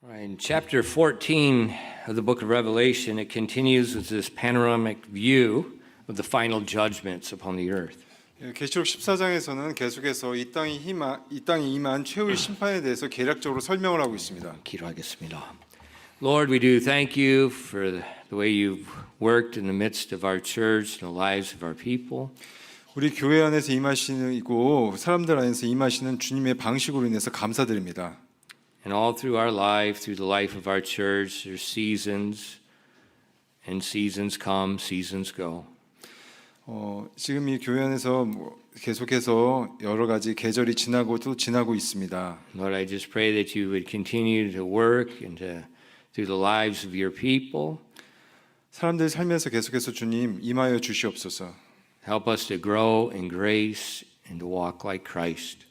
Right, in chapter 14 of the book of Revelation, it continues with this panoramic view of the final judgments upon the earth. 계시록 14장에서는 계속해서 이 땅에 임한 최후의 심판에 대해서 개략적으로 설명을 하고 있습니다. 기도하겠습니다. Lord, we do thank you for the way you've worked in the midst of our church and the lives of our people. 우리 교회 안에서 임하시고 사람들 안에서 임하시는 주님의 방식으로 인해서 감사드립니다. And all through our life, through the life of our church, there's seasons, and seasons come, seasons go. 지금 이 교회 안에서 계속해서 여러 가지 계절이 지나고 또 지나고 있습니다. Lord, I just pray that you would continue to work and through the lives of your people. 사람들 살면서 계속해서 주님 임하여 주시옵소서. Help us to grow in grace and to walk like Christ.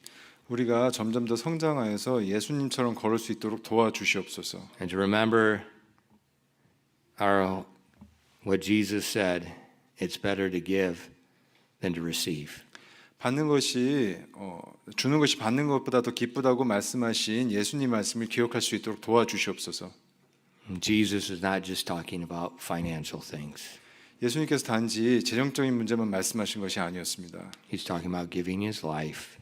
우리가 점점 더 성장하여서 예수님처럼 걸을 수 있도록 도와주시옵소서. And to remember what Jesus said, it's better to give than to receive. 받는 것이 주는 것이 받는 것보다 더 기쁘다고 말씀하신 예수님 말씀을 기억할 수 있도록 도와주시옵소서. Jesus is not just talking about financial things. 예수님께서 단지 재정적인 문제만 말씀하신 것이 아니었습니다. He's talking about giving his life,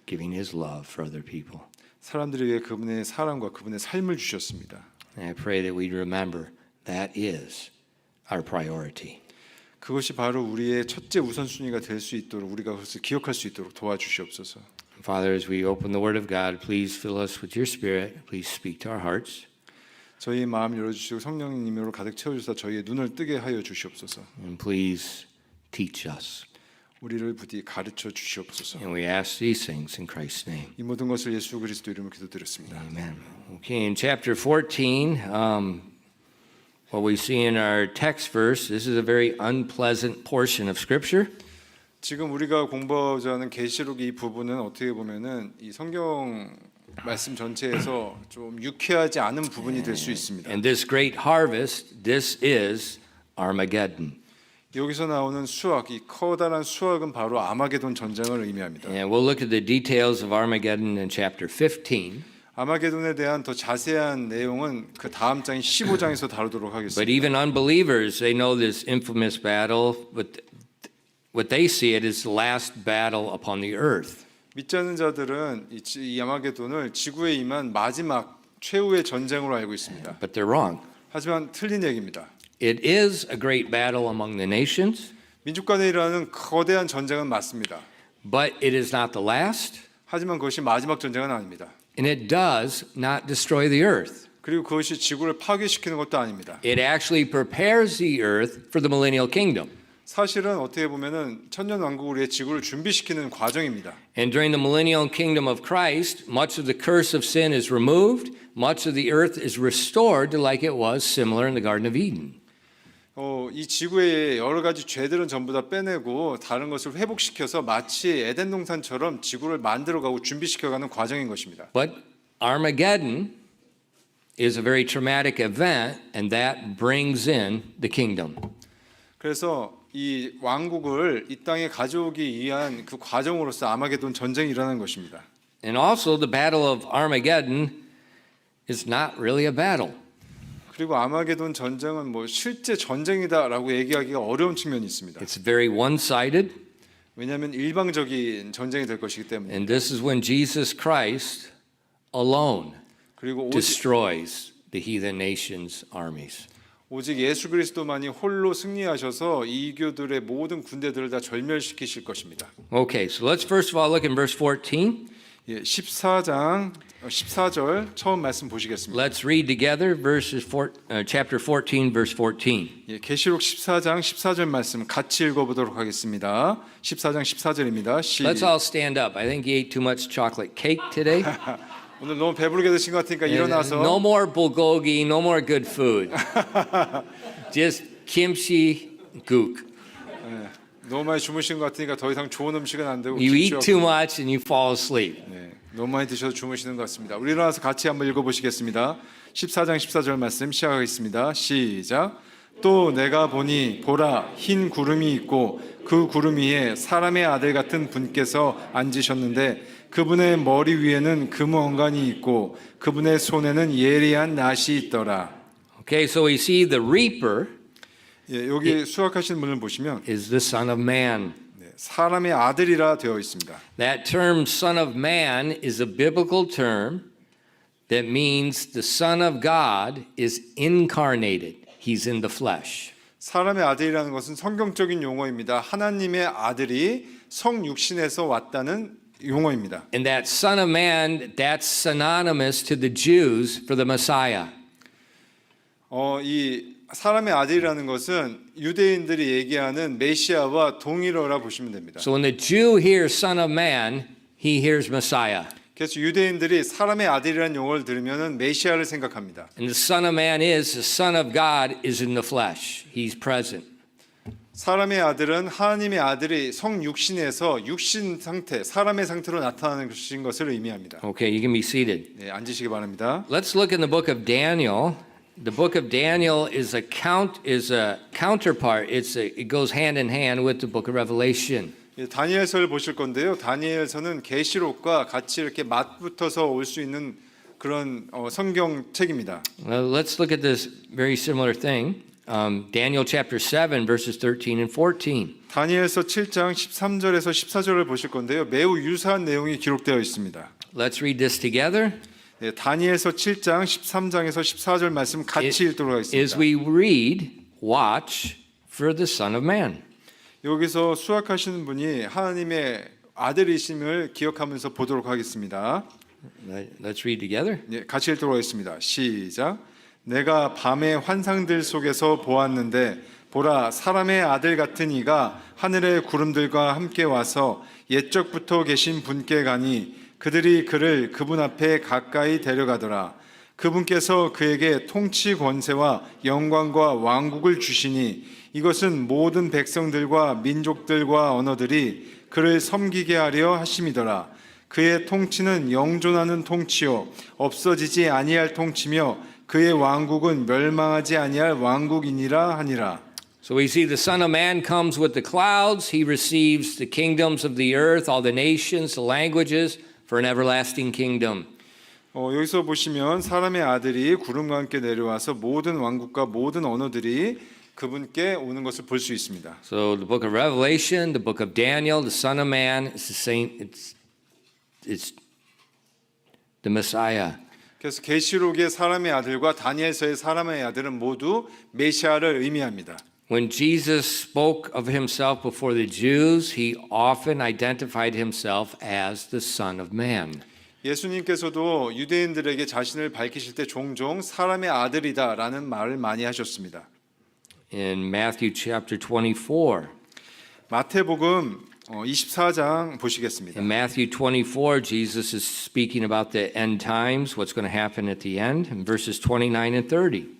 giving his love for other people. 사람들을 위해 그분의 사랑과 그분의 삶을 주셨습니다. And I pray that we remember that is our priority. 그것이 바로 우리의 첫째 우선순위가 될 수 있도록 우리가 그것을 기억할 수 있도록 도와주시옵소서. Father, as we open the Word of God, please fill us with your Spirit. Please speak to our hearts. 저희의 마음 열어주시고 성령님으로 가득 채워주사 저희의 눈을 뜨게 하여 주시옵소서. And please teach us. 우리를 부디 가르쳐 주시옵소서. And we ask these things in Christ's name. 이 모든 것을 예수 그리스도 이름으로 기도드렸습니다. Amen. Okay, in chapter 14, what we see in our text verse, this is a very unpleasant portion of Scripture. 지금 우리가 공부하고자 하는 계시록 이 부분은 어떻게 보면은 이 성경 말씀 전체에서 좀 유쾌하지 않은 부분이 될 수 있습니다. And this great harvest, this is Armageddon. 여기서 나오는 수확, 이 커다란 수확은 바로 아마게돈 전쟁을 의미합니다. And we'll look at the details of Armageddon in chapter 15. 아마게돈에 대한 더 자세한 내용은 그 다음 장인 15장에서 다루도록 But 하겠습니다. even unbelievers, they know this infamous battle, but what they see it is the last battle upon the earth. 믿지 않는 자들은 이 아마게돈을 지구에 임한 마지막 최후의 전쟁으로 알고 있습니다. But they're wrong. 하지만 틀린 얘기입니다. It is a great battle among the nations, 민족 간에 일어나는 거대한 전쟁은 맞습니다. but it is not the last, 하지만 그것이 마지막 전쟁은 아닙니다. and it does not destroy the earth. 그리고 그것이 지구를 파괴시키는 것도 아닙니다. It actually prepares the earth for the millennial kingdom. 사실은 어떻게 보면은 천년 왕국을 위해 지구를 준비시키는 과정입니다. And during the millennial kingdom of Christ, much of the curse of sin is removed, much of the earth is restored to like it was similar in the Garden of Eden. 이 지구의 여러 가지 죄들은 전부 다 빼내고 다른 것을 회복시켜서 마치 에덴 동산처럼 지구를 만들어가고 준비시켜가는 과정인 것입니다. But Armageddon is a very traumatic event, and that brings in the kingdom. 그래서 이 왕국을 이 땅에 가져오기 위한 그 과정으로서 아마게돈 전쟁이 일어나는 것입니다. And also the battle of Armageddon is not really a battle. 그리고 아마게돈 전쟁은 뭐 실제 전쟁이다라고 얘기하기가 어려운 측면이 있습니다. It's very one-sided, 왜냐하면 일방적인 전쟁이 될 것이기 때문에. and this is when Jesus Christ alone 그리고 destroys the heathen nations' armies. 오직 예수 그리스도만이 홀로 승리하셔서 이교들의 모든 군대들을 다 절멸시키실 것입니다. Okay, so let's first of all look in verse 14. 14절 처음 말씀 보시겠습니다. Let's read together chapter 14, verse 14. 계시록 14장 14절 말씀 같이 읽어보도록 하겠습니다. 14장 14절입니다. Let's all stand up. I think you ate too much chocolate cake today. 오늘 너무 배부르게 드신 것 같으니까 일어나서 No more bulgogi, no more good food. Just kimchi gook. 너무 많이 주무신 것 같으니까 더 이상 좋은 음식은 안 되고 You eat too much and you fall asleep. 너무 많이 드셔서 주무시는 것 같습니다. 우리 일어나서 같이 한번 읽어보시겠습니다. 14장 14절 말씀 시작하겠습니다. 시작. 또 내가 보니 보라 흰 구름이 있고 그 구름 위에 사람의 아들 같은 분께서 앉으셨는데 그분의 머리 위에는 금의 왕관이 있고 그분의 손에는 예리한 낫이 있더라. Okay, so we see the reaper 예, 여기 수확하시는 분을 보시면 is the Son of Man. 네, 사람의 아들이라 되어 있습니다. That term Son of Man is a biblical term that means the Son of God is incarnated. He's in the flesh. 사람의 아들이라는 것은 성경적인 용어입니다. 하나님의 아들이 성육신에서 왔다는 용어입니다. And that Son of Man, that's synonymous to the Jews for the Messiah. 이 사람의 아들이라는 것은 유대인들이 얘기하는 메시아와 동일어라 보시면 됩니다. So when the Jew hears Son of Man, he hears Messiah. 그래서 유대인들이 사람의 아들이라는 용어를 들으면 메시아를 생각합니다. And the Son of Man is the Son of God is in the flesh. He's present. 사람의 아들은 하나님의 아들이 성육신에서 육신 상태, 사람의 상태로 나타나는 것을 의미합니다. Okay, you can be seated. 네, 앉으시기 바랍니다. Let's look in the book of Daniel. The book of Daniel is a counterpart. It goes hand in hand with the book of Revelation. 다니엘서를 보실 건데요. 다니엘서는 계시록과 같이 이렇게 맞붙어서 올 수 있는 그런 성경책입니다. Well, let's look at this very similar thing. Daniel chapter 7 verses 13 and 14. 다니엘서 7장 13절에서 14절을 보실 건데요. 매우 유사한 내용이 기록되어 있습니다. Let's read this together. 네, 다니엘서 7장 13장에서 14절 말씀 같이 읽도록 As 하겠습니다. we read, watch for the Son of Man. 여기서 수학하시는 분이 하나님의 아들이심을 기억하면서 보도록 하겠습니다. Let's read together. 네, 같이 읽도록 하겠습니다. 시작. 내가 밤의 환상들 속에서 보았는데 보라 사람의 아들 같은 이가 하늘의 구름들과 함께 와서 옛적부터 계신 분께 가니 그들이 그를 그분 앞에 가까이 데려가더라. 그분께서 그에게 통치 권세와 영광과 왕국을 주시니 이것은 모든 백성들과 민족들과 언어들이 그를 섬기게 하려 하심이더라. 그의 통치는 영존하는 통치요 없어지지 아니할 통치며 그의 왕국은 멸망하지 아니할 왕국이니라 하니라. So we see the Son of Man comes with the clouds. He receives the kingdoms of the earth, all the nations, the languages, for an everlasting kingdom. 여기서 보시면 사람의 아들이 구름과 함께 내려와서 모든 왕국과 모든 언어들이 그분께 오는 것을 볼 수 있습니다. So the book of Revelation, the book of Daniel, the Son of Man, it's the same. It's the Messiah. 그래서 계시록의 사람의 아들과 다니엘서의 사람의 아들은 모두 메시아를 의미합니다. When Jesus spoke of himself before the Jews, he often identified himself as the Son of Man. 예수님께서도 유대인들에게 자신을 밝히실 때 종종 사람의 아들이다라는 말을 많이 하셨습니다. In Matthew chapter 24, 마태복음 24장 보시겠습니다. in Matthew 24, Jesus is speaking about the end times, what's going to happen at the end, in verses 29 and 30.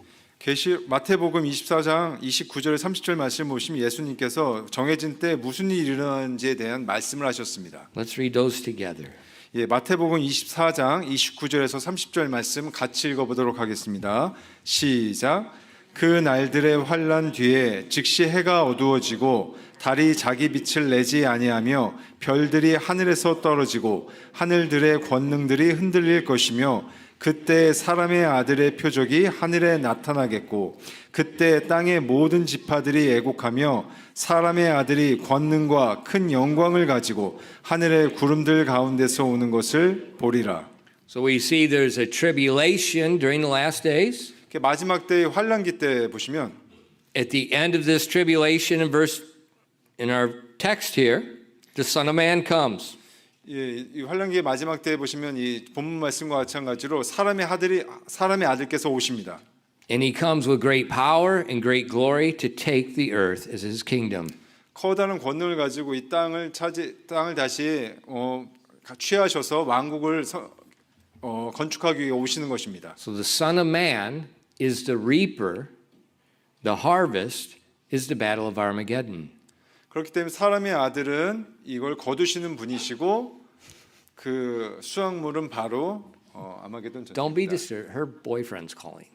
마태복음 24장 29절 30절 말씀 보시면 예수님께서 정해진 때 무슨 일이 일어나는지에 대한 말씀을 하셨습니다. Let's read those together. 예, 마태복음 24장 29절에서 30절 말씀 같이 읽어보도록 하겠습니다. 시작. 그 날들의 환난 뒤에 즉시 해가 어두워지고 달이 자기 빛을 내지 아니하며 별들이 하늘에서 떨어지고 하늘들의 권능들이 흔들릴 것이며 그때 사람의 아들의 표적이 하늘에 나타나겠고 그때 땅의 모든 지파들이 애곡하며 사람의 아들이 권능과 큰 영광을 가지고 하늘의 구름들 가운데서 오는 것을 보리라. So we see there's a tribulation during the last days. 마지막 때의 환란기 때 보시면 At the end of this tribulation, in our text here, the Son of Man comes. 예, 이 환란기의 마지막 때에 보시면 이 본문 말씀과 마찬가지로 사람의 아들께서 오십니다. And he comes with great power and great glory to take the earth as his kingdom. 커다란 권능을 가지고 이 땅을 다시 취하셔서 왕국을 건축하기 위해 오시는 것입니다. So the Son of Man is the reaper, the harvest is the battle of Armageddon. 그렇기 때문에 사람의 아들은 이걸 거두시는 분이시고 그 수확물은 바로 아마게돈 전쟁입니다. Don't be disturbed. Her boyfriend's calling.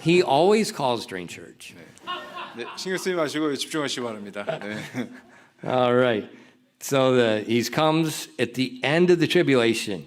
He always calls during church. 네, 신경 쓰지 마시고 집중하시기 바랍니다. 네. All right. So he comes at the end of the tribulation.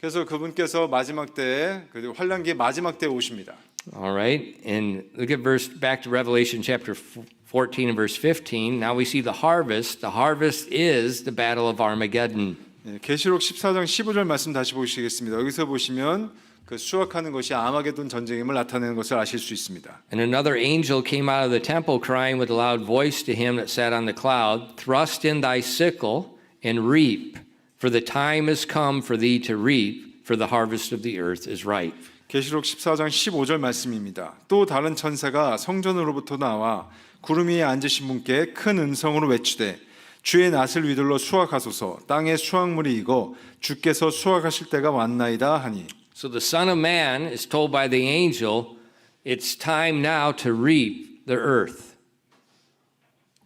그래서 그분께서 마지막 때에 그 환란기의 마지막 때에 오십니다. All right. And look at back to Revelation chapter 14 and verse 15. Now we see the harvest. The harvest is the battle of Armageddon. 계시록 14장 15절 말씀 다시 보시겠습니다. 여기서 보시면 그 수확하는 것이 아마게돈 전쟁임을 나타내는 것을 아실 수 있습니다. And another angel came out of the temple crying with a loud voice to him that sat on the cloud, thrust in thy sickle and reap, for the time is come for thee to reap, for the harvest of the earth is ripe. 계시록 14장 15절 말씀입니다. 또 다른 천사가 성전으로부터 나와 구름 위에 앉으신 분께 큰 음성으로 외치되 주의 낫을 위들러 수확하소서 땅의 수확물이 익어 주께서 수확하실 때가 왔나이다 하니. So the Son of Man is told by the angel, it's time now to reap the earth,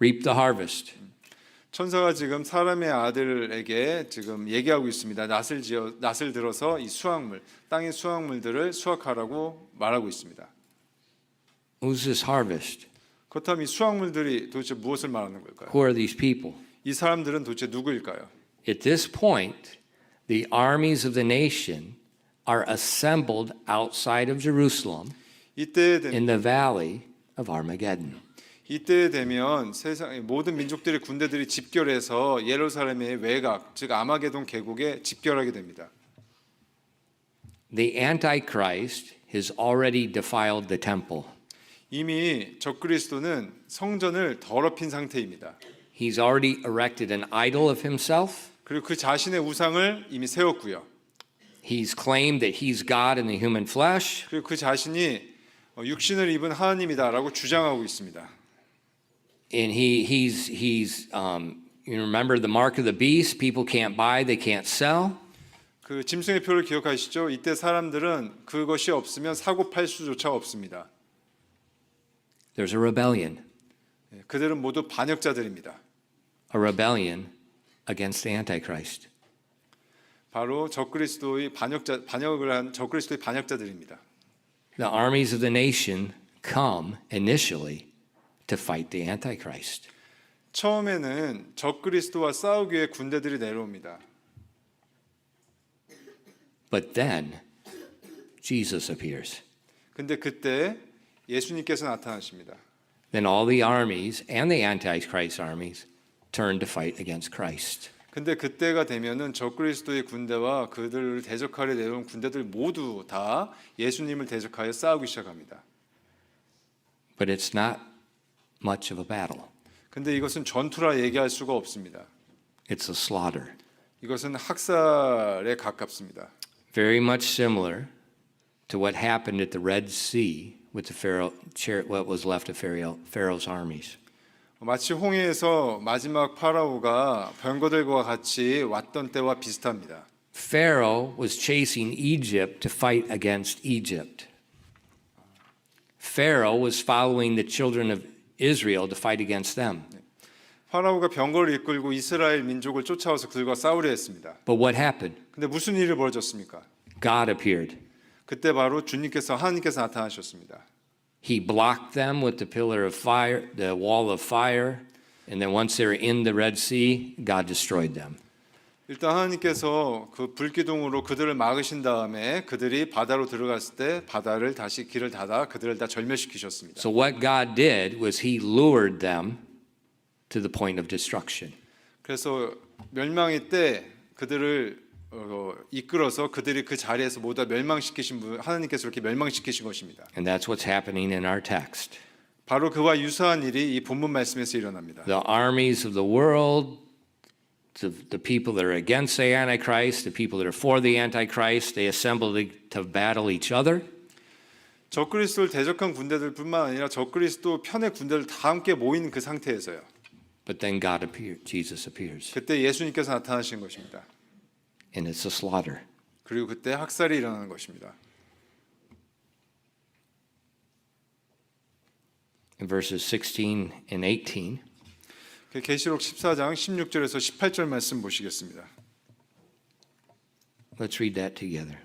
reap the harvest. 천사가 지금 사람의 아들에게 지금 얘기하고 있습니다. 낫을 들어서 이 수확물, 땅의 수확물들을 수확하라고 말하고 있습니다. Who's this harvest? 그렇다면 이 수확물들이 도대체 무엇을 말하는 걸까요? Who are these people? 이 사람들은 도대체 누구일까요? At this point, the armies of the nation are assembled outside of Jerusalem 이때에 되면 in the valley of Armageddon. 이때에 되면 세상의 모든 민족들의 군대들이 집결해서 예루살렘의 외곽, 즉 아마게돈 계곡에 집결하게 됩니다. The Antichrist has already defiled the temple. 이미 적그리스도는 성전을 더럽힌 상태입니다. He's already erected an idol of himself. 그리고 그 자신의 우상을 이미 세웠고요. He's claimed that he's God in the human flesh. 그리고 그 자신이 육신을 입은 하나님이다라고 주장하고 있습니다. And he's you remember the mark of the beast? People can't buy, they can't sell. 그 짐승의 표를 기억하시죠? 이때 사람들은 그것이 없으면 사고 팔 수조차 없습니다. There's a rebellion. 그들은 모두 반역자들입니다. A rebellion against the Antichrist. 바로 반역을 한 적그리스도의 반역자들입니다. The armies of the nation come initially to fight the Antichrist. 처음에는 적그리스도와 싸우기 위해 군대들이 내려옵니다. But then Jesus appears. 근데 그때 예수님께서 나타나십니다. Then all the armies and the Antichrist armies turn to fight against Christ. 근데 그때가 되면은 적그리스도의 군대와 그들을 대적하려 내려온 군대들 모두 다 예수님을 대적하여 싸우기 시작합니다. But it's not much of a battle. 근데 이것은 전투라 얘기할 수가 없습니다. It's a slaughter. 이것은 학살에 가깝습니다. Very much similar to what happened at the Red Sea with the what was left of Pharaoh's armies. 마치 홍해에서 마지막 파라오가 병거들과 같이 왔던 때와 비슷합니다. Pharaoh was chasing Egypt to fight against Egypt. Pharaoh was following the children of Israel to fight against them. 파라오가 병거를 이끌고 이스라엘 민족을 쫓아와서 그들과 싸우려 했습니다. But what happened? 근데 무슨 일이 벌어졌습니까? God appeared. 그때 바로 하나님께서 나타나셨습니다. He blocked them with the pillar of fire, the wall of fire, and then once they were in the Red Sea, God destroyed them. 일단 하나님께서 그 불기둥으로 그들을 막으신 다음에 그들이 바다로 들어갔을 때 길을 닫아 그들을 다 절멸시키셨습니다. So what God did was he lured them to the point of destruction. 그래서 멸망의 때 그들을 이끌어서 그들이 그 자리에서 모두 멸망시키신 분 하나님께서 이렇게 멸망시키신 것입니다. And that's what's happening in our text. 바로 그와 유사한 일이 이 본문 말씀에서 일어납니다. The armies of the world, the people that are against the Antichrist, the people that are for the Antichrist, they assemble to battle each other. 적그리스도를 대적한 군대들뿐만 아니라 적그리스도 편의 군대들 다 함께 모인 그 상태에서요. But then God appeared, Jesus appears, 그때 예수님께서 나타나신 것입니다. and it's a slaughter. 그리고 그때 학살이 일어나는 것입니다. In verses 16 and 18, 계시록 14장 16절에서 18절 말씀 보시겠습니다. let's read that together.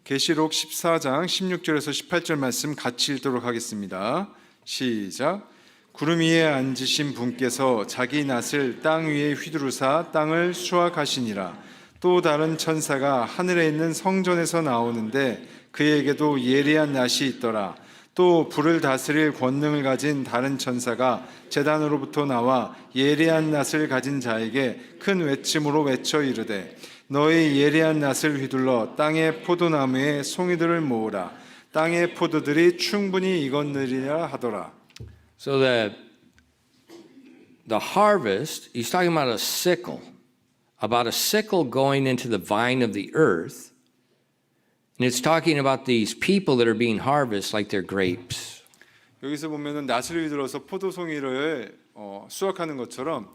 계시록 14장 16절에서 18절 말씀 같이 읽도록 하겠습니다. 시작. 구름 위에 앉으신 분께서 자기 낫을 땅 위에 휘두르사 땅을 수확하시니라. 또 다른 천사가 하늘에 있는 성전에서 나오는데 그에게도 예리한 낫이 있더라. 또 불을 다스릴 권능을 가진 다른 천사가 제단으로부터 나와 예리한 낫을 가진 자에게 큰 외침으로 외쳐 이르되 너희 예리한 낫을 휘둘러 땅의 포도나무에 송이들을 모으라. 땅의 포도들이 충분히 익었느리라 하더라. So the harvest, he's talking about a sickle going into the vine of the earth. And it's talking about these people that are being harvested like they're grapes. 여기서 보면은 낫을 휘둘러서 포도송이를 수확하는 것처럼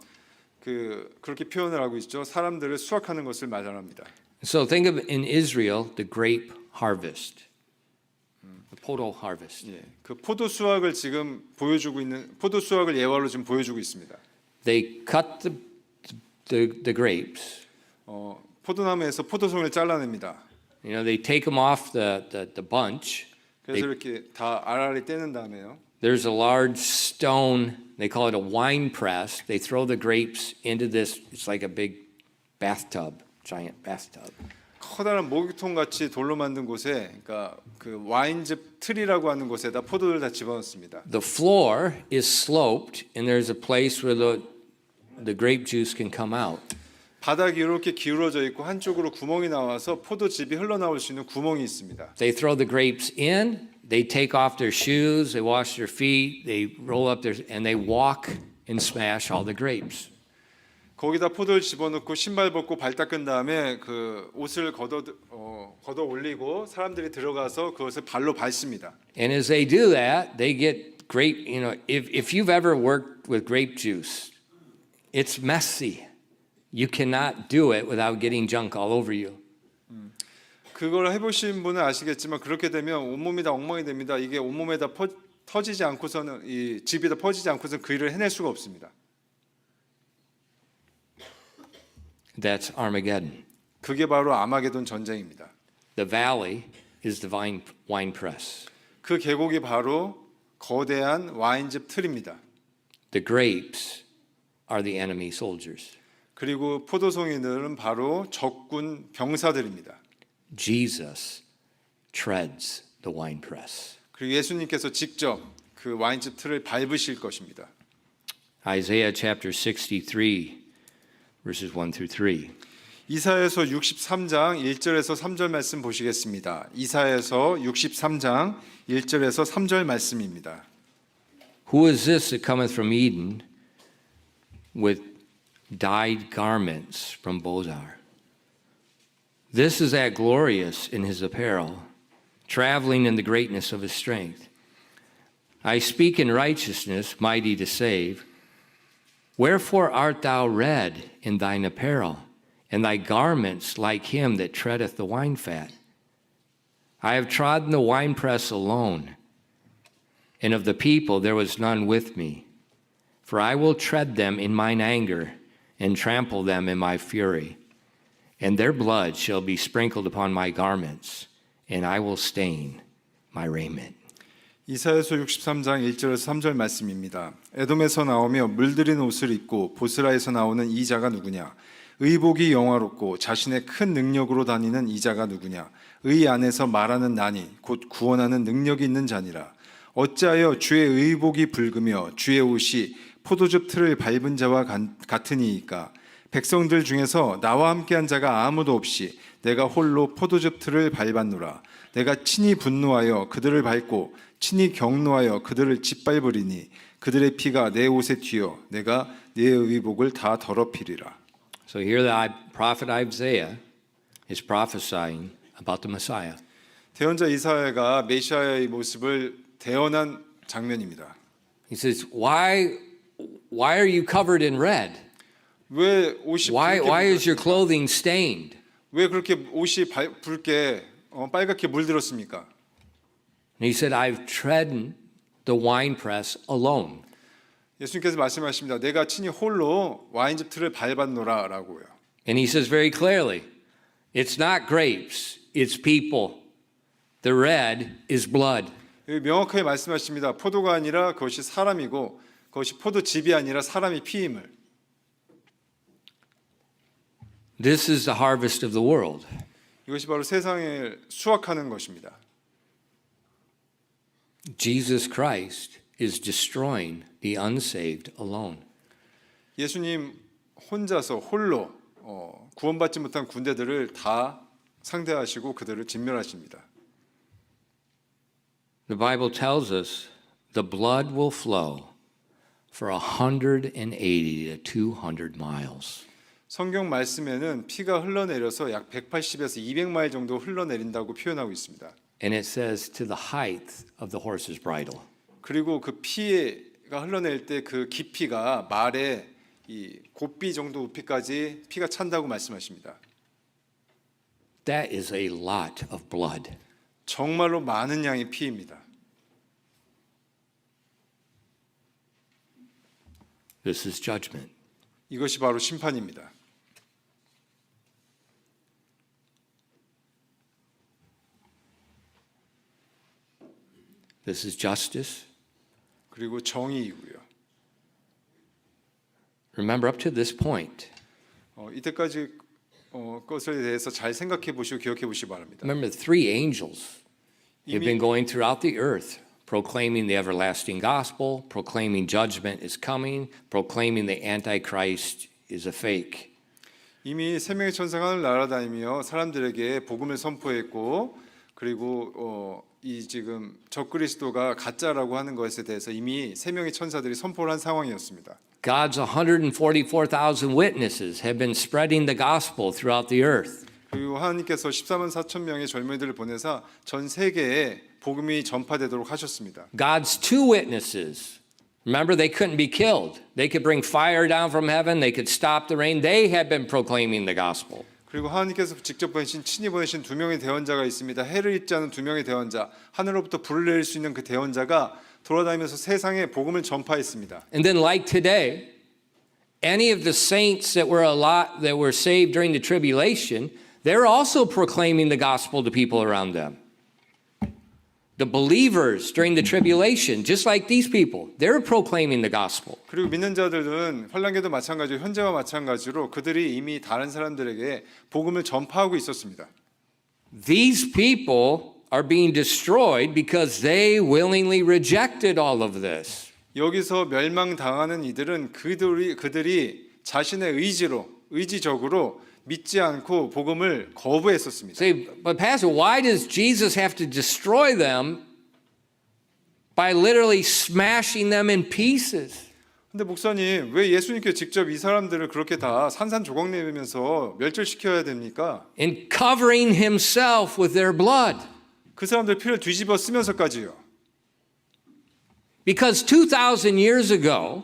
그렇게 표현을 하고 있죠. 사람들을 수확하는 것을 말합니다. So think of in Israel the grape harvest, the podo harvest. 예, 그 포도 수확을 지금 보여주고 있는 포도 수확을 예화로 지금 보여주고 있습니다. They cut the grapes. 포도나무에서 포도송이를 잘라냅니다. You know, they take them off the bunch. 그래서 이렇게 다 알알이 떼는 다음에요. There's a large stone, they call it a wine press. They throw the grapes into this, it's like a big bathtub, giant bathtub. 커다란 목욕통 같이 돌로 만든 곳에, 그러니까 그 와인즙 틀이라고 하는 곳에다 포도를 다 집어넣습니다. The floor is sloped, and there's a place where the grape juice can come out. 바닥이 이렇게 기울어져 있고 한쪽으로 구멍이 나와서 포도즙이 흘러나올 수 있는 구멍이 있습니다. They throw the grapes in, they take off their shoes, they wash their feet, they roll up and they walk and smash all the grapes. 거기다 포도를 집어넣고 신발 벗고 발 닦은 다음에 그 옷을 걷어 올리고 사람들이 들어가서 그것을 발로 밟습니다. And as they do that, they get grape, you know, if you've ever worked with grape juice, it's messy. You cannot do it without getting junk all over you. 그걸 해보신 분은 아시겠지만 그렇게 되면 온몸이 다 엉망이 됩니다. 이게 온몸에다 터지지 않고서는 이 즙이 다 퍼지지 않고서는 그 일을 해낼 수가 없습니다. That's Armageddon. 그게 바로 아마게돈 전쟁입니다. The valley is the wine press. 그 계곡이 바로 거대한 와인즙 틀입니다. The grapes are the enemy soldiers. 그리고 포도송이들은 바로 적군 병사들입니다. Jesus treads the wine press. 그리고 예수님께서 직접 그 와인즙 틀을 밟으실 것입니다. Isaiah chapter 63 verses 1 through 3. 이사야서 63장 1절에서 3절 말씀 보시겠습니다. 이사야서 63장 1절에서 3절 말씀입니다. Who is this that cometh from Eden with dyed garments from Bozar? This is that glorious in his apparel, traveling in the greatness of his strength. I speak in righteousness, mighty to save. Wherefore art thou red in thine apparel, and thy garments like him that treadeth the wine fat? I have trodden the winepress alone, and of the people there was none with me. For I will tread them in mine anger, and trample them in my fury. And their blood shall be sprinkled upon my garments, and I will stain my raiment. 이사야서 63장 1절에서 3절 말씀입니다. 에돔에서 나오며 물들인 옷을 입고 보스라에서 나오는 이 자가 누구냐? 의복이 영화롭고 자신의 큰 능력으로 다니는 이 자가 누구냐? 의 안에서 말하는 나니 곧 구원하는 능력이 있는 자니라. 어찌하여 주의 의복이 붉으며 주의 옷이 포도즙 틀을 밟은 자와 같으니이까? 백성들 중에서 나와 함께한 자가 아무도 없이 내가 홀로 포도즙 틀을 밟았노라. 내가 친히 분노하여 그들을 밟고 친히 경노하여 그들을 짓밟으리니 그들의 피가 내 옷에 튀어 내가 내 의복을 다 더럽히리라. So here the prophet Isaiah is prophesying about the Messiah. 대언자 이사야가 메시아의 모습을 대언한 장면입니다. He says, why are you covered in red? 왜 옷이 Why is your clothing stained? 왜 그렇게 옷이 붉게 빨갛게 물들었습니까? And he said, I've trodden the winepress alone. 예수님께서 말씀하십니다. 내가 친히 홀로 와인즙 틀을 밟았노라라고요. And he says very clearly, it's not grapes, it's people. The red is blood. 명확하게 말씀하십니다. 포도가 아니라 그것이 사람이고 그것이 포도즙이 아니라 사람이 피임을. This is the harvest of the world. 이것이 바로 세상을 수확하는 것입니다. Jesus Christ is destroying the unsaved alone. 예수님 혼자서 홀로 구원받지 못한 군대들을 다 상대하시고 그들을 진멸하십니다. The Bible tells us the blood will flow for 180 to 200 miles. 성경 말씀에는 피가 흘러내려서 약 180에서 200마일 정도 흘러내린다고 표현하고 있습니다. And it says to the height of the horse's bridle. 그리고 그 피가 흘러낼 때 그 깊이가 말의 이 곱비 정도 높이까지 피가 찬다고 말씀하십니다. That is a lot of blood. 정말로 많은 양의 피입니다. This is judgment. 이것이 바로 심판입니다. This is justice. 그리고 정의이고요. Remember, up to this point, 이때까지 것에 대해서 잘 생각해 보시고 기억해 보시기 바랍니다. remember the three angels have been going throughout the earth, proclaiming the everlasting gospel, proclaiming judgment is coming, proclaiming the Antichrist is a fake. 이미 세 명의 천사가 하늘 날아다니며 사람들에게 복음을 선포했고, 그리고 이 지금 적그리스도가 가짜라고 하는 것에 대해서 이미 세 명의 천사들이 선포를 한 상황이었습니다. God's 144,000 witnesses have been spreading the gospel throughout the earth. 그리고 하나님께서 14만 4천 명의 젊은이들을 보내사 전 세계에 복음이 전파되도록 하셨습니다. God's two witnesses. Remember, they couldn't be killed. They could bring fire down from heaven. They could stop the rain. They had been proclaiming the gospel. 그리고 하나님께서 직접 보내신 친히 보내신 두 명의 대언자가 있습니다. 해를 입지 않은 두 명의 대언자, 하늘로부터 불을 내릴 수 있는 그 대언자가 돌아다니면서 세상에 복음을 전파했습니다. And then, like today, any of the saints that were saved during the tribulation, they're also proclaiming the gospel to people around them. The believers during the tribulation, just like these people, they're proclaiming the gospel. 그리고 믿는 자들은 환란기도 마찬가지로 현재와 마찬가지로 그들이 이미 다른 사람들에게 복음을 전파하고 있었습니다. These people are being destroyed because they willingly rejected all of this. 여기서 멸망당하는 이들은 그들이 자신의 의지적으로 믿지 않고 복음을 거부했었습니다. Say, but Pastor, why does Jesus have to destroy them by literally smashing them in pieces? 근데 목사님, 왜 예수님께서 직접 이 사람들을 그렇게 다 산산조각 내면서 멸절시켜야 됩니까? And covering himself with their blood. 그 사람들 피를 뒤집어 쓰면서까지요. Because 2,000 years ago,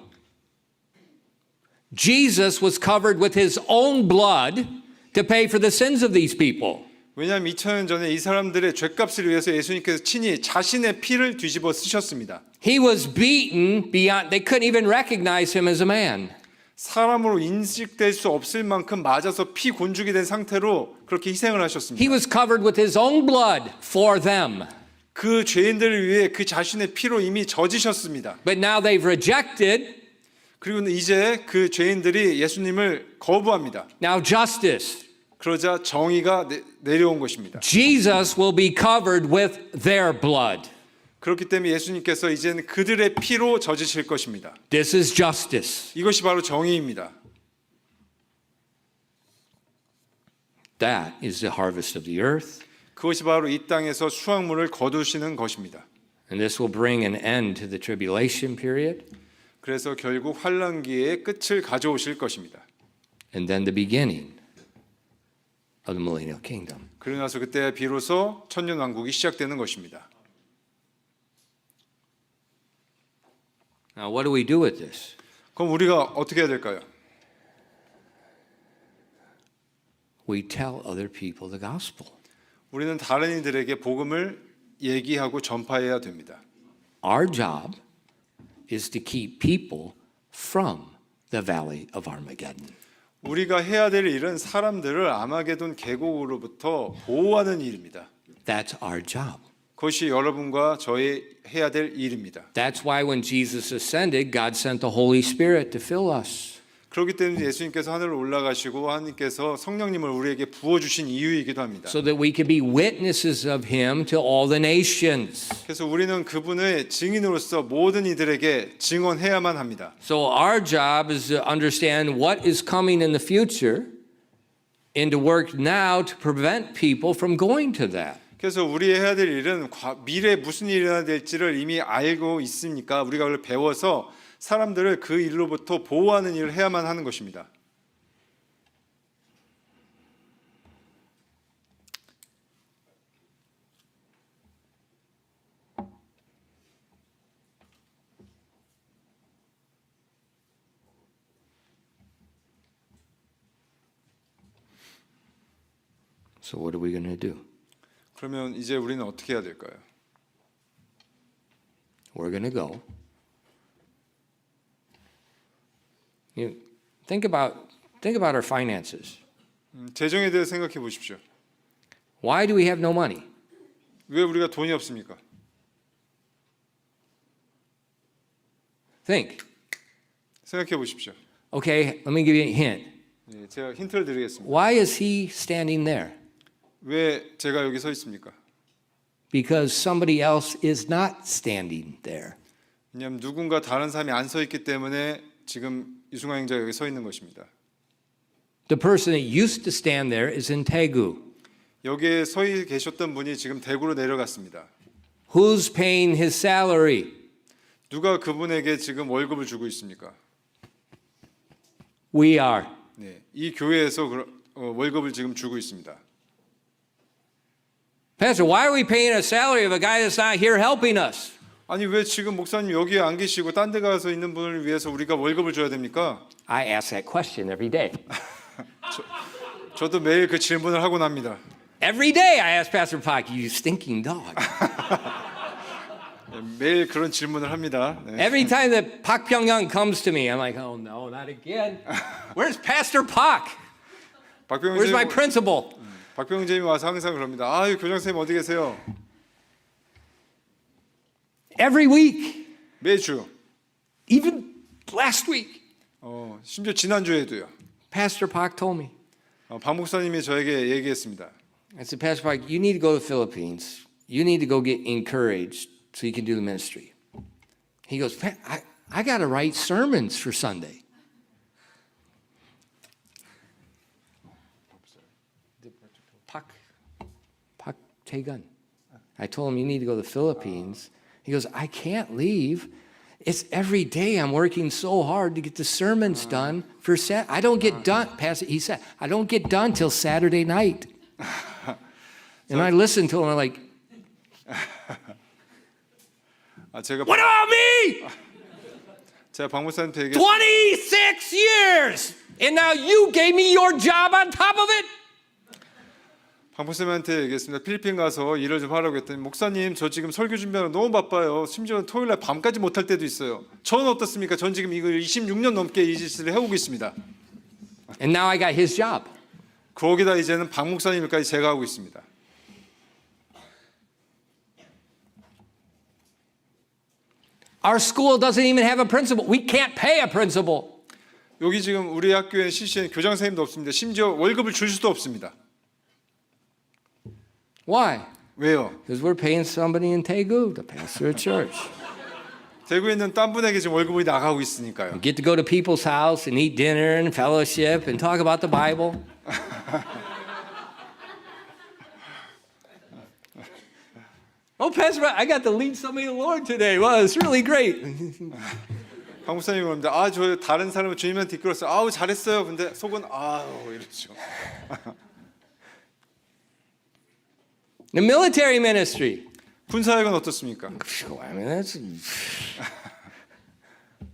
Jesus was covered with his own blood to pay for the sins of these people. 왜냐하면 2000년 전에 이 사람들의 죄값을 위해서 예수님께서 친히 자신의 피를 뒤집어 쓰셨습니다. He was beaten beyond, they couldn't even recognize him as a man. 사람으로 인식될 수 없을 만큼 맞아서 피 곤죽이 된 상태로 그렇게 희생을 하셨습니다. He was covered with his own blood for them. 그 죄인들을 위해 그 자신의 피로 이미 젖으셨습니다. But now they've rejected. 그리고 이제 그 죄인들이 예수님을 거부합니다. Now justice. 그러자 정의가 내려온 것입니다. Jesus will be covered with their blood. 그렇기 때문에 예수님께서 이제는 그들의 피로 젖으실 것입니다. This is justice. 이것이 바로 정의입니다. That is the harvest of the earth. 그것이 바로 이 땅에서 수확물을 거두시는 것입니다. And this will bring an end to the tribulation period. 그래서 결국 환란기의 끝을 가져오실 것입니다. And then the beginning of the millennial kingdom. 그러고 나서 그때 비로소 천년 왕국이 시작되는 것입니다. Now, what do we do with this? 그럼 우리가 어떻게 해야 될까요? We tell other people the gospel. 우리는 다른 이들에게 복음을 얘기하고 전파해야 됩니다. Our job is to keep people from the valley of Armageddon. 우리가 해야 될 일은 사람들을 아마게돈 계곡으로부터 보호하는 일입니다. That's our job. 그것이 여러분과 저의 해야 될 일입니다. That's why when Jesus ascended, God sent the Holy Spirit to fill us. 그렇기 때문에 예수님께서 하늘로 올라가시고 하나님께서 성령님을 우리에게 부어주신 이유이기도 합니다. So that we could be witnesses of him to all the nations. 그래서 우리는 그분의 증인으로서 모든 이들에게 증언해야만 합니다. So our job is to understand what is coming in the future and to work now to prevent people from going to that. 그래서 우리 해야 될 일은 미래에 무슨 일이 일어나야 될지를 이미 알고 있으니까 우리가 그걸 배워서 사람들을 그 일로부터 보호하는 일을 해야만 하는 것입니다. So what are we going to do? 그러면 이제 우리는 어떻게 해야 될까요? We're going to go. You think about our finances. 재정에 대해 생각해 보십시오. Why do we have no money? 왜 우리가 돈이 없습니까? Think. 생각해 보십시오. Okay, let me give you a hint. 네, 제가 힌트를 드리겠습니다. Why is he standing there? 왜 제가 여기 서 있습니까? Because somebody else is not standing there. 왜냐하면 누군가 다른 사람이 안 서 있기 때문에 지금 이승환 형제가 여기 서 있는 것입니다. The person that used to stand there is in Daegu. 여기에 서 계셨던 분이 지금 대구로 내려갔습니다. Who's paying his salary? 누가 그분에게 지금 월급을 주고 있습니까? We are. 네, 이 교회에서 월급을 지금 주고 있습니다. Pastor, why are we paying a salary of a guy that's not here helping us? 아니 왜 지금 목사님 여기에 안 계시고 딴 데 가서 있는 분을 위해서 우리가 월급을 줘야 됩니까? I ask that question every day. 저도 매일 그 질문을 하곤 합니다. Every day I ask Pastor Pak, you stinking dog. 매일 그런 질문을 합니다. 네. Every time that Pak Pyongyang comes to me, I'm like, oh no, not again. Where's Pastor Pak? Where's my principal? 박병재님이 와서 항상 그럽니다. 아유 교장 선생님 어디 계세요? Every week, 매주. even last week, 심지어 지난주에도요. Pastor Pak told me. 박 목사님이 저에게 얘기했습니다. I said, Pastor Pak, you need to go to the Philippines. You need to go get encouraged so you can do the ministry. He goes, I got to write sermons for Sunday. Pak Taegun. I told him, you need to go to the Philippines. He goes, I can't leave. It's every day I'm working so hard to get the sermons done for Saturday. I don't get done, Pastor, he said, I don't get done till Saturday night. And I listened to him, I'm like, 제가 what about me? 제가 박 목사님한테 26 years! And now you gave me your job on top of it? 박 목사님한테 얘기했습니다. 필리핀 가서 일을 좀 하라고 했더니 목사님 저 지금 설교 준비하느라 너무 바빠요. 심지어 토요일 날 밤까지 못할 때도 있어요. 저는 어떻습니까? 전 지금 이걸 26년 넘게 이 짓을 해오고 있습니다. And now I got his job. 거기다 이제는 박 목사님까지 제가 하고 있습니다. Our school doesn't even have a principal. We can't pay a principal. 여기 지금 우리 학교에 CCN 교장 선생님도 없습니다. 심지어 월급을 줄 수도 없습니다. Why? 왜요? Because we're paying somebody in Daegu to pastor a church. 대구에 있는 딴 분에게 지금 월급이 나가고 있으니까요. Get to go to people's house and eat dinner and fellowship and talk about the Bible. Oh, Pastor, I got to lead somebody to the Lord today. Well, it's really great. 박 목사님이 그럽니다. 저 다른 사람을 주님한테 이끌었어요. 아우 잘했어요. 근데 속은 아우 이러죠. The military ministry. 군사역은 어떻습니까? I mean, that's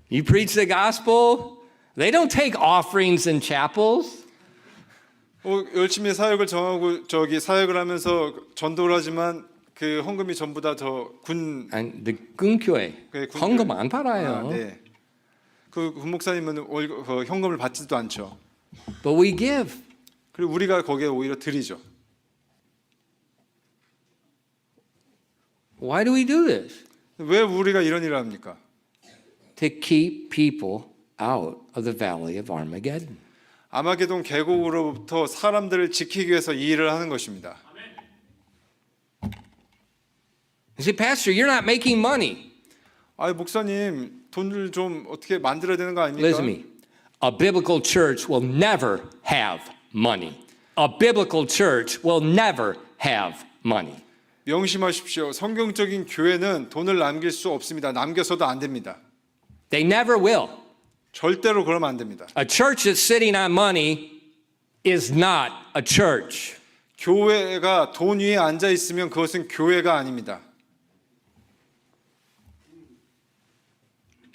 you preach the gospel. They don't take offerings in chapels. 열심히 사역을 정하고 사역을 하면서 전도를 하지만 그 헌금이 전부 다 군 And the 군교회 헌금 안 받아요. 네. 그 군목사님은 현금을 받지도 않죠. But we give. 그리고 우리가 거기에 오히려 드리죠. Why do we do this? 왜 우리가 이런 일을 합니까? To keep people out of the valley of Armageddon. 아마게돈 계곡으로부터 사람들을 지키기 위해서 이 일을 하는 것입니다. You say, Pastor, you're not making money. 아, 목사님 돈을 좀 어떻게 만들어야 되는 거 아닙니까? Listen to me. A biblical church will never have money. A biblical church will never have money. 명심하십시오. 성경적인 교회는 돈을 남길 수 없습니다. 남겨서도 안 됩니다. They never will. 절대로 그러면 안 됩니다. A church that's sitting on money is not a church. 교회가 돈 위에 앉아 있으면 그것은 교회가 아닙니다.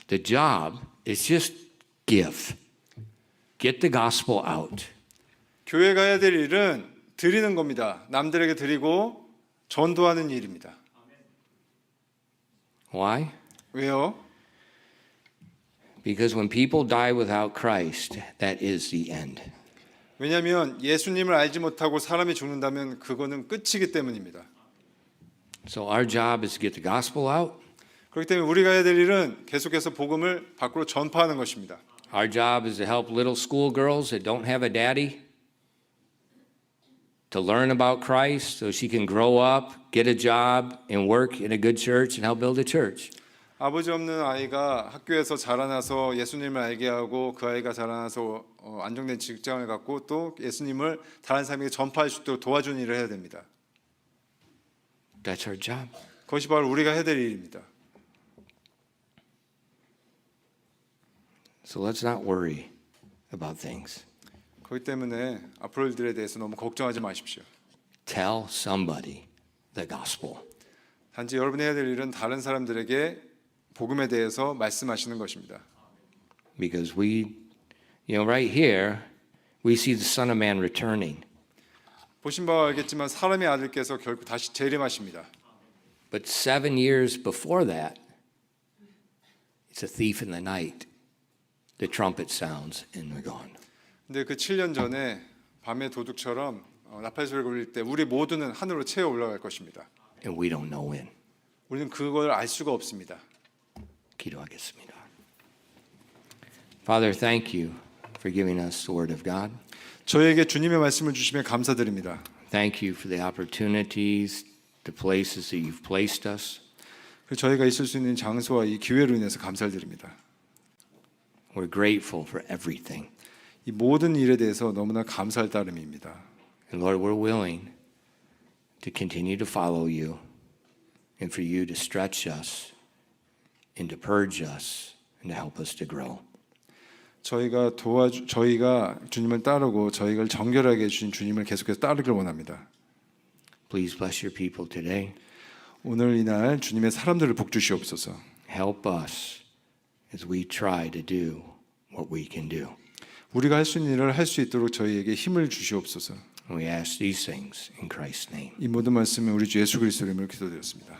The job is just give. Get the gospel out. 교회가 해야 될 일은 드리는 겁니다. 남들에게 드리고 전도하는 일입니다. Why? 왜요? Because when people die without Christ, that is the end. 왜냐하면 예수님을 알지 못하고 사람이 죽는다면 그거는 끝이기 때문입니다. So our job is to get the gospel out. 그렇기 때문에 우리가 해야 될 일은 계속해서 복음을 밖으로 전파하는 것입니다. Our job is to help little school girls that don't have a daddy to learn about Christ so she can grow up, get a job, and work in a good church and help build a church. 아버지 없는 아이가 학교에서 자라나서 예수님을 알게 하고 그 아이가 자라나서 안정된 직장을 갖고 또 예수님을 다른 사람에게 전파할 수 있도록 도와주는 일을 해야 됩니다. That's our job. 그것이 바로 우리가 해야 될 일입니다. So let's not worry about things. 그렇기 때문에 앞으로 일들에 대해서 너무 걱정하지 마십시오. Tell somebody the gospel. 단지 여러분이 해야 될 일은 다른 사람들에게 복음에 대해서 말씀하시는 것입니다. Because right here, we see the Son of Man returning. 보신 바와 알겠지만 사람의 아들께서 결국 다시 재림하십니다. But 7 years before that, it's a thief in the night. The trumpet sounds and we're gone. 근데 그 7년 전에 밤의 도둑처럼 나팔 소리가 울릴 때 우리 모두는 하늘로 채어 올라갈 것입니다. And we don't know when. 우리는 그걸 알 수가 없습니다. 기도하겠습니다. Father, thank you for giving us the word of God. 저에게 주님의 말씀을 주시면 감사드립니다. Thank you for the opportunities, the places that you've placed us. 저희가 있을 수 있는 장소와 이 기회로 인해서 감사를 드립니다. We're grateful for everything. 이 모든 일에 대해서 너무나 감사할 따름입니다. And Lord, we're willing to continue to follow you and for you to stretch us and to purge us and to help us to grow. 저희가 주님을 따르고 저희를 정결하게 해주신 주님을 계속해서 따르길 원합니다. Please bless your people today. 오늘 이날 주님의 사람들을 복 주시옵소서. Help us as we try to do what we can do. 우리가 할 수 있는 일을 할 수 있도록 저희에게 힘을 주시옵소서. We ask these things in Christ's name. 이 모든 말씀은 우리 주 예수 그리스도 이름으로 기도드렸습니다.